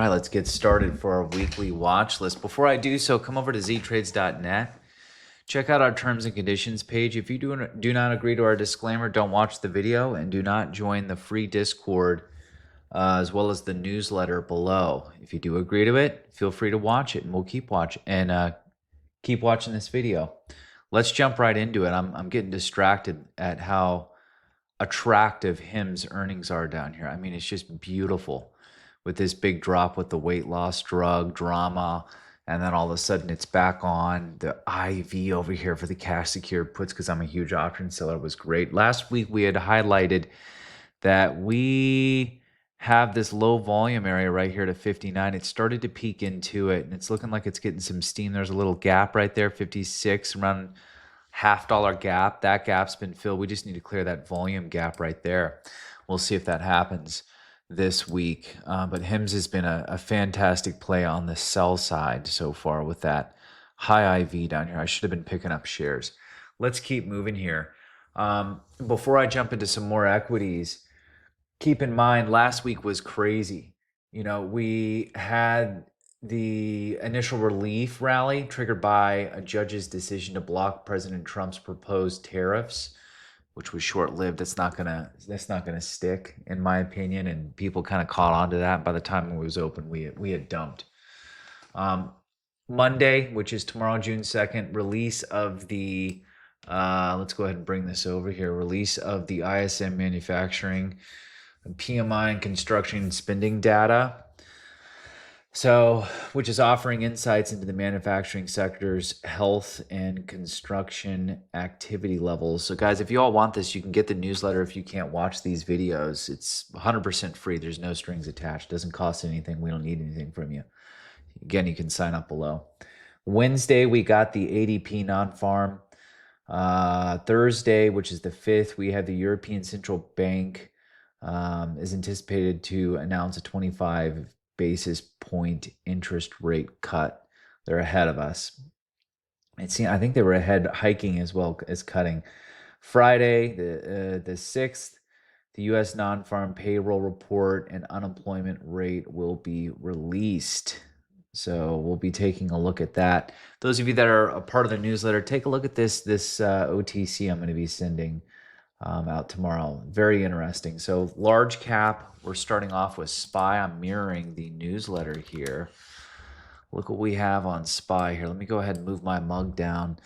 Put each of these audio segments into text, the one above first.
right, let's get started for our weekly watch list. Before I do so, come over to ZTRADEZ.net. Check out our terms and conditions page. If you do not agree to our disclaimer, don't watch the video and do not join the free Discord as well as the newsletter below. If you do agree to it, feel free to watch it and we'll keep watching and keep watching this video. Let's jump right into it. I'm getting distracted at how attractive Hims earnings are down here. I mean, it's just beautiful with this big drop with the weight loss drug drama. And then all of a sudden it's back on. The IV over here for the cash secured puts, because I'm a huge option seller, was great. Last week we had highlighted that we have this low volume area right here to 59. It started to peek into it and it's looking like it's getting some steam. There's a little gap right there, 56, around $0.50 gap. That gap's been filled. We just need to clear that volume gap right there. We'll see if that happens this week. But Hims has been a fantastic play on the sell side so far with that high IV down here. I should have been picking up shares. Let's keep moving here. Before I jump into some more equities, keep in mind last week was crazy. You know, we had the initial relief rally triggered by a judge's decision to block President Trump's proposed tariffs, which was short-lived. That's not gonna stick, in my opinion. And people kind of caught on to that. By the time it was open, we had dumped. Monday, which is tomorrow, June 2nd, release of the let's go ahead and bring this over here. Release of the ISM manufacturing, PMI, and construction spending data. So, which is offering insights into the manufacturing sector's health and construction activity levels. So guys, if you all want this, you can get the newsletter if you can't watch these videos. It's 100% free. There's no strings attached. It doesn't cost anything. We don't need anything from you. Again, you can sign up below. Wednesday, we got the ADP non-farm. Thursday, which is the 5th, we have the European Central Bank is anticipated to announce a 25 basis point interest rate cut. They're ahead of us. I think they were ahead hiking as well as cutting. Friday, the 6th, the U.S. non-farm payroll report and unemployment rate will be released. So we'll be taking a look at that. Those of you that are a part of the newsletter, take a look at this OTC I'm going to be sending out tomorrow. Very interesting. So large cap, we're starting off with SPY. I'm mirroring the newsletter here. Look what we have on SPY here. Let me go ahead and move my mug down.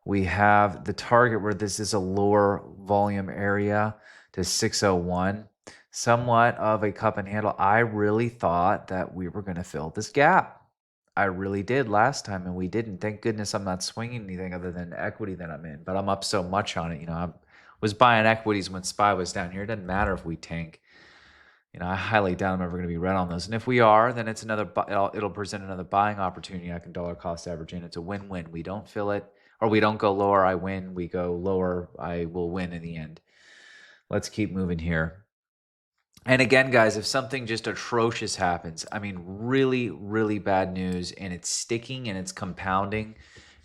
We have the target where this is a lower volume area to 601. Somewhat of a cup and handle. I really thought that we were going to fill this gap. I really did last time, and we didn't. Thank goodness I'm not swinging anything other than equity that I'm in, but I'm up so much on it. You know, I was buying equities when SPY was down here. It doesn't matter if we tank. You know, I highly doubt I'm ever going to be red on those. And if we are, then it's it'll present another buying opportunity. I can dollar cost average in. It's a win-win. We don't fill it, or we don't go lower, I win. We go lower, I will win in the end. Let's keep moving here. And again, guys, if something just atrocious happens, I mean, really, really bad news, and it's sticking and it's compounding,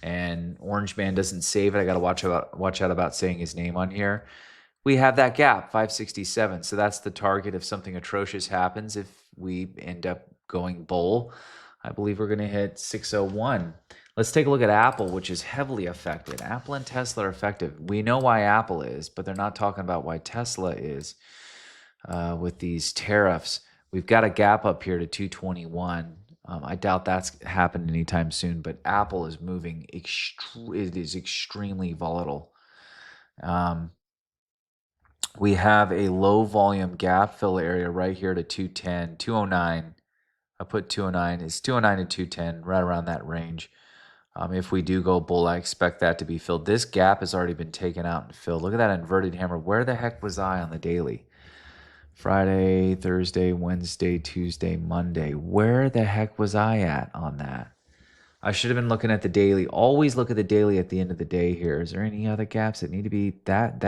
and Orange Man doesn't save it. I got to watch out about saying his name on here. We have that gap, 567. So that's the target if something atrocious happens. If we end up going bull, I believe we're going to hit 601. Let's take a look at Apple, which is heavily affected. Apple and Tesla are affected. We know why Apple is, but they're not talking about why Tesla is. With these tariffs, we've got a gap up here to 221. I doubt that's happened anytime soon, but Apple is moving. It is extremely volatile. We have a low volume gap fill area right here to 210, 209. I put 209. It's 209 and 210, right around that range. If we do go bull, I expect that to be filled. This gap has already been taken out and filled. Look at that inverted hammer. Where the heck was I on the daily? Friday, Thursday, Wednesday, Tuesday, Monday. Where the heck was I at on that? I should have been looking at the daily. Always look at the daily at the end of the day here. Is there any other gaps that need to be that?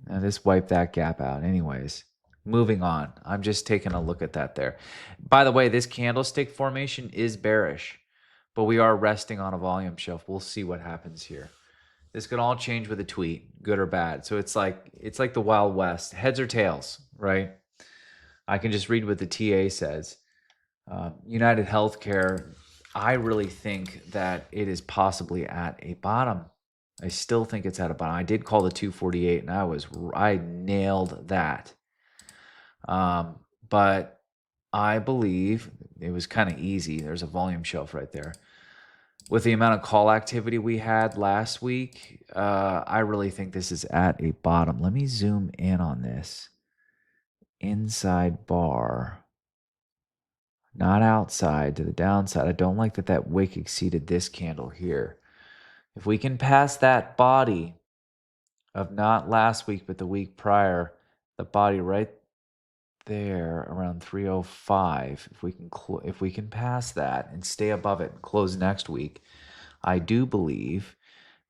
Now this wiped that gap out. Anyways, moving on. I'm just taking a look at that there. By the way, this candlestick formation is bearish, but we are resting on a volume shelf. We'll see what happens here. This could all change with a tweet, good or bad. So it's like the Wild West, heads or tails, right? I can just read what the TA says. United Healthcare, I really think that it is possibly at a bottom. I still think it's at a bottom. I did call the 248, and I nailed that. But I believe it was kind of easy. There's a volume shelf right there. With the amount of call activity we had last week, I really think this is at a bottom. Let me zoom in on this. Inside bar, not outside to the downside. I don't like that that wick exceeded this candle here. If we can pass that body of not last week, but the week prior, the body right there around 305, if we can pass that and stay above it and close next week, I do believe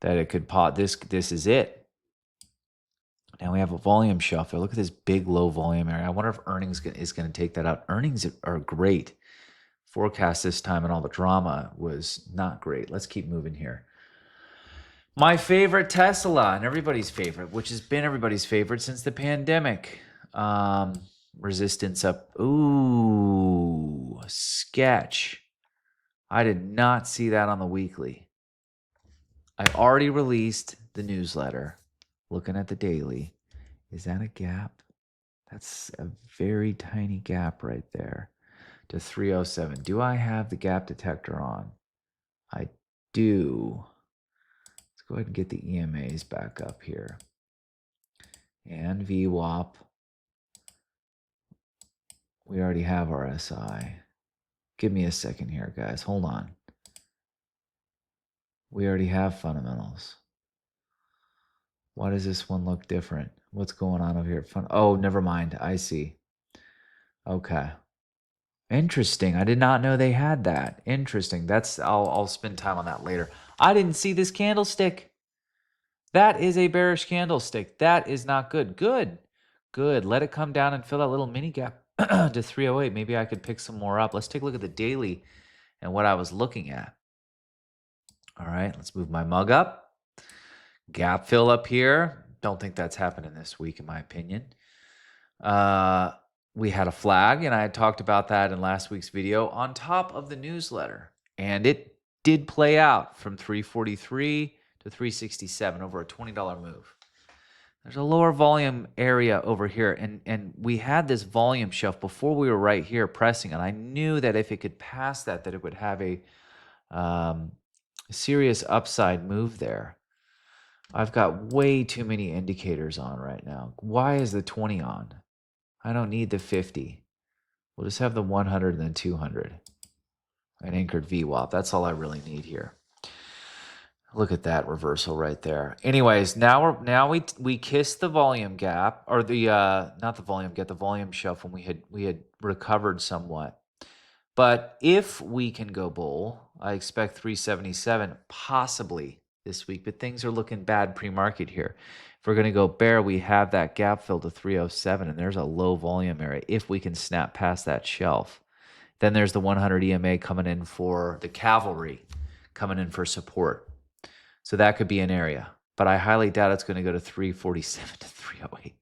that it could pop. This is it. Now we have a volume shuffle. Look at this big low volume area. I wonder if earnings is going to take that out. Earnings are great. Forecast this time and all the drama was not great. Let's keep moving here. My favorite Tesla, and everybody's favorite, which has been everybody's favorite since the pandemic. Resistance up. Ooh, sketch. I did not see that on the weekly. I already released the newsletter. Looking at the daily. Is that a gap? That's a very tiny gap right there to 307. Do I have the gap detector on? I do. Let's go ahead and get the EMAs back up here. And VWAP. We already have our SI. Give me a second here, guys. Hold on. We already have fundamentals. Why does this one look different? What's going on over here? Oh, never mind. I see. Okay. Interesting. I did not know they had that. Interesting. I'll spend time on that later. I didn't see this candlestick. That is a bearish candlestick. That is not good. Good. Good. Let it come down and fill that little mini gap to 308. Maybe I could pick some more up. Let's take a look at the daily and what I was looking at. All right, let's move my mug up. Gap fill up here. Don't think that's happening this week, in my opinion. We had a flag, and I had talked about that in last week's video on top of the newsletter. And it did play out from 343 to 367 over a $20 move. There's a lower volume area over here, and we had this volume shelf before we were right here pressing, and I knew that if it could pass that it would have a serious upside move there. I've got way too many indicators on right now. Why is the 20 on? I don't need the 50. We'll just have the 100 and then 200. An anchored VWAP. That's all I really need here. Look at that reversal right there. Anyways, now we kissed the volume gap, or the not the volume gap, the volume shelf when we had recovered somewhat. But if we can go bull, I expect 377 possibly this week, but things are looking bad pre-market here. If we're going to go bear, we have that gap fill to 307, and there's a low volume area. If we can snap past that shelf, then there's the 100 EMA coming in for the cavalry, coming in for support. So that could be an area, but I highly doubt it's going to go to 347 to 308.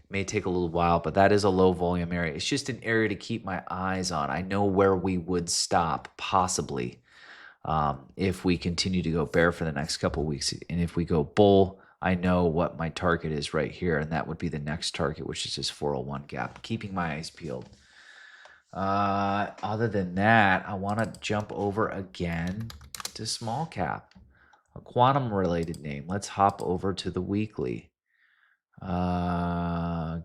May take a little while, but that is a low volume area. It's just an area to keep my eyes on. I know where we would stop possibly if we continue to go bear for the next couple of weeks. And if we go bull, I know what my target is right here, and that would be the next target, which is this 401 gap. Keeping my eyes peeled. Other than that, I want to jump over again to small cap, a quantum related name. Let's hop over to the weekly.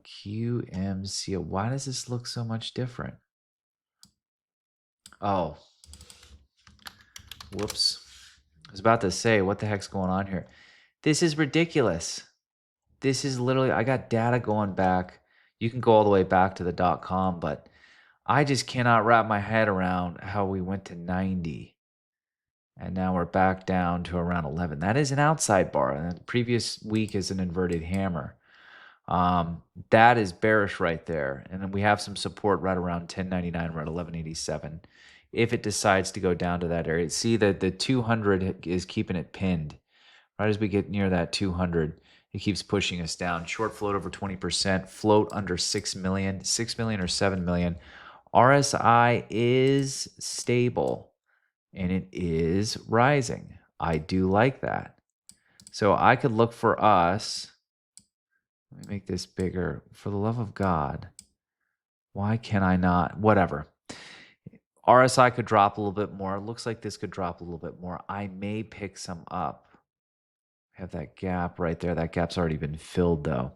QMC. Why does this look so much different? Oh, whoops. I was about to say, what the heck's going on here? This is ridiculous. This is literally, I got data going back. You can go all the way back to the .com, but I just cannot wrap my head around how we went to 90. And now we're back down to around 11. That is an outside bar. And the previous week is an inverted hammer. That is bearish right there. And then we have some support right around 1099. We're at 1187. If it decides to go down to that area, see that the 200 is keeping it pinned. Right as we get near that 200, it keeps pushing us down. Short float over 20%, float under 6 million or 7 million RSI is stable and it is rising. I do like that. So I could look for us. Let me make this bigger. For the love of God, why can I not? Whatever. RSI could drop a little bit more. It looks like this could drop a little bit more. I may pick some up. Have that gap right there. That gap's already been filled though.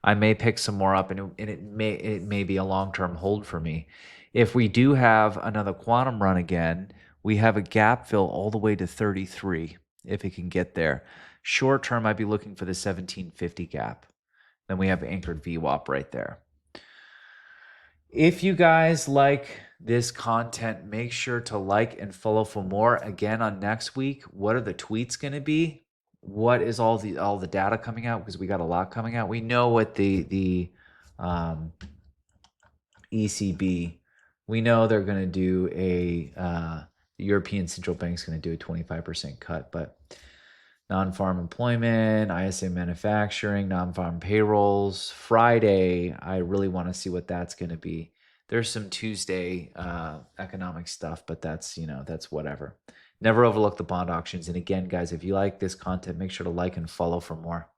I may pick some more up, and it may be a long-term hold for me. If we do have another quantum run again, we have a gap fill all the way to 33 if it can get there. Short term, I'd be looking for the 1750 gap. Then we have anchored VWAP right there. If you guys like this content, make sure to like and follow for more. Again, on next week, what are the tweets going to be? What is all the data coming out? Because we got a lot coming out. We know what the ECB. We know they're going to do the European Central Bank is going to do a 25% cut, but non-farm employment, ISM manufacturing, non-farm payrolls. Friday, I really want to see what that's going to be. There's some Tuesday economic stuff, but that's whatever. Never overlook the bond auctions. And again, guys, if you like this content, make sure to like and follow for more.